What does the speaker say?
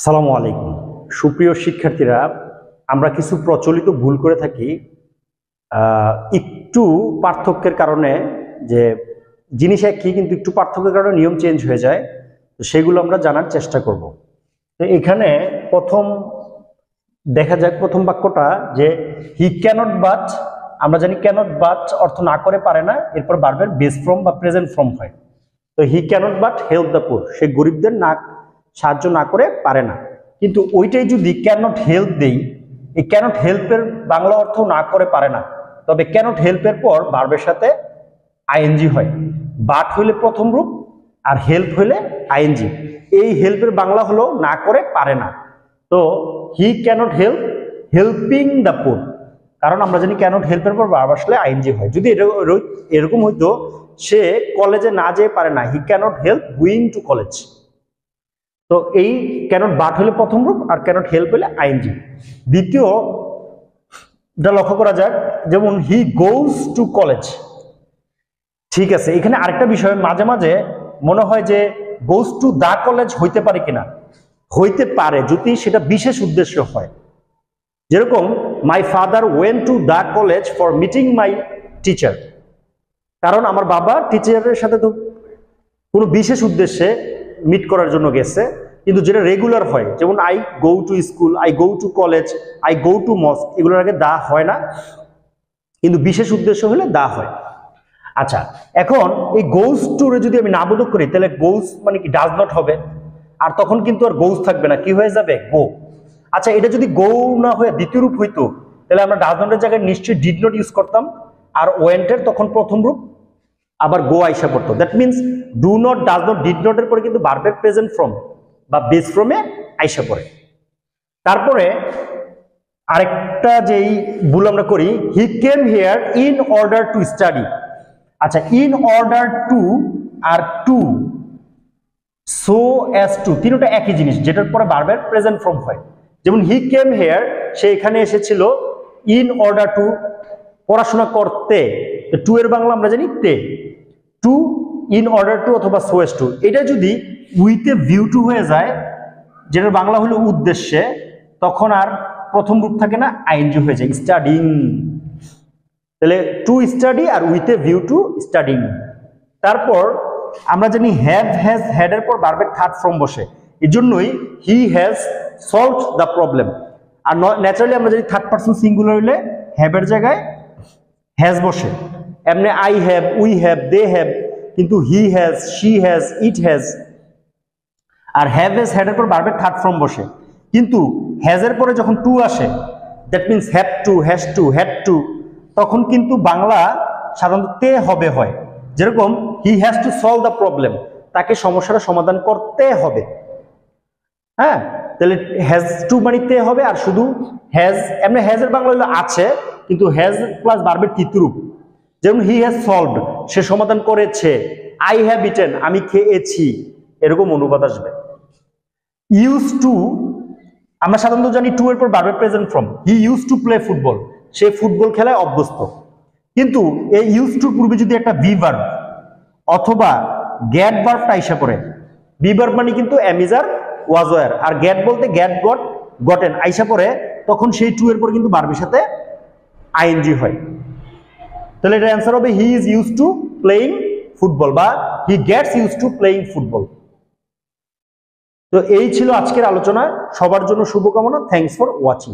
সালামু আলাইকুম। সুপ্রিয় শিক্ষার্থীরা, আমরা কিছু প্রচলিত ভুল করে থাকি একটু পার্থক্যের কারণে, যে জিনিস একই কিন্তু একটু পার্থক্যের কারণে নিয়ম চেঞ্জ হয়ে যায়। তো সেগুলো আমরা জানার চেষ্টা করব। তো এখানে প্রথম দেখা যাক প্রথম বাক্যটা, যে হি ক্যানট বাট। আমরা জানি ক্যানট বাট অর্থ না করে পারে না, এরপর ভার্বের বেস ফর্ম বা প্রেজেন্ট ফর্ম হয়। তো he cannot but help the poor, সে গরিবদের সাহায্য না করে পারে না। কিন্তু ওইটাই যদি ক্যানট হেল্প দেই, এই ক্যানট হেল্পের বাংলা অর্থ না করে পারে না, তবে ক্যানট হেল্পের পর ভার্বের সাথে আইএনজি হয়। বাট হইলে প্রথম রূপ আর হেল্প হইলে আইএনজি। এই হেল্পের বাংলা হলো না করে পারে না। তো he cannot help helping the poor, কারণ আমরা জানি ক্যানট হেল্পের পর ভার্ব আসলে আইএনজি হয়। যদি এরকম হইতো সে কলেজে না যেতে পারে না, he cannot help going to college. তো এই ক্যানট বাট হলে প্রথম রূপ আর ক্যানট হেল্প হলে আইএনজি। দ্বিতীয়টা লক্ষ্য করা যাক, যেমন হি গোজ টু কলেজ। ঠিক আছে, এখানে আরেকটা বিষয় মাঝে মাঝে মনে হয় যে গোজ টু দা কলেজ হইতে পারে কিনা। হইতে পারে যদি সেটা বিশেষ উদ্দেশ্য হয়। যেরকম my father went to the college for meeting my teacher, কারণ আমার বাবা টিচারের সাথে তো কোনো বিশেষ উদ্দেশ্যে মিট করার জন্য গেছে। কিন্তু যেটা রেগুলার হয়, যেমন I go to school, I go to college, I go to মস্ক, এগুলোর আগে দা হয় না, কিন্তু বিশেষ উদ্দেশ্য হলে দা হয়। আচ্ছা, এখন এই গোজ টুরে যদি আমি না বোধক করি, তাহলে গোজ মানে কি ডাজ নট হবে, আর তখন কিন্তু আর গোজ থাকবে না, কি হয়ে যাবে গো। আচ্ছা, এটা যদি গো না হয়ে দ্বিতীয় রূপ হইতো, তাহলে আমরা ডাজ নটের জায়গায় নিশ্চয়ই ডিড নট ইউজ করতাম, আর ওয়েন্টের তখন প্রথম রূপ আবার গো আইসা পড়তো। That means do not, does not, did not এর পরে কিন্তু ভার্বের প্রেজেন্ট ফর্ম বা বেস ফর্মে আইসা পড়ে। তারপরে আরেকটা যেই ভুল আমরা করি, he came here in order to study. আচ্ছা, ইন অর্ডার টু আর টু, সো অ্যাজ টু, তিনটা একই জিনিস, যেটার পরে ভার্বের প্রেজেন্ট ফর্ম হয়। যেমন হি কেম হিয়ার, সে এখানে এসেছিল ইন অর্ডার টু, পড়াশোনা করতে। টু এর বাংলা আমরা জানি তে। টু, ইন অর্ডার টু অথবা সো অ্যাজ টু। এটা যদি উইথ এ ভিউ টু হয়ে যায়, যেটার বাংলা হলো উদ্দেশ্যে, তখন আর প্রথম রূপ থাকে না, আইএনজি হয়ে যায়, স্টাডিং। তাহলে টু স্টাডি আর with a view to studying. তারপর আমরা জানি হ্যাভ, হ্যাজ, হ্যাড এর পর ভার্বের থার্ড ফর্ম বসে, এই জন্যই he has solved the problem. আর ন্যাচারালি আমরা জানি থার্ড পারসন সিঙ্গুলার হইলে হ্যাভ এর জায়গায় হ্যাজ বসে। এমনি I have, we have, they have, কিন্তু he has, she has, it has. আর হ্যাভ হ্যাজ হ্যাড এর পর ভার্বের থার্ড ফর্ম বসে, কিন্তু হ্যাজ এর পরে যখন টু আসে, that means have to, has to, had to, তখন কিন্তু বাংলা সাধারণত তে হবে হয়। যেরকম he has to solve the problem, তাকে সমস্যাটা সমাধান করতে হবে। হ্যাঁ, তাহলে হ্যাজ টু মানে তে হবে, আর শুধু হ্যাজ, এমনি হ্যাজ এর বাংলা হলো আছে, কিন্তু হ্যাজ প্লাস ভার্বের তৃতীয় রূপ। যেমন হি হ্যাজ সলভড, সে সমাধান করেছে। আই হ্যাভ ইটেন, আমি খেয়েছি, এরকম অনুবাদ আসবে। ইউজ টু, আমরা সাধারণত জানি টু এর পর ভার্বের present form. He use to play football, সে ফুটবল খেলায় অভ্যস্ত। কিন্তু এই ইউজ টুর পূর্বে যদি একটা বি ভার্ব অথবা গেট ভার্বটা আইসা পড়ে, বি ভার্ব মানে কিন্তু অ্যামিজার, ওয়াজ ওয়ার, আর গেট বলতে গেট, গট, গটেন আইসা পড়ে, তখন সেই টু এর পর কিন্তু ভার্বের সাথে আইএনজি হয়। তাহলে এটার অ্যান্সার হবে he is use to playing football, বা he gets use to playing football. তো এই ছিল আজকের আলোচনা। সবার জন্য শুভকামনা। Thanks for watching.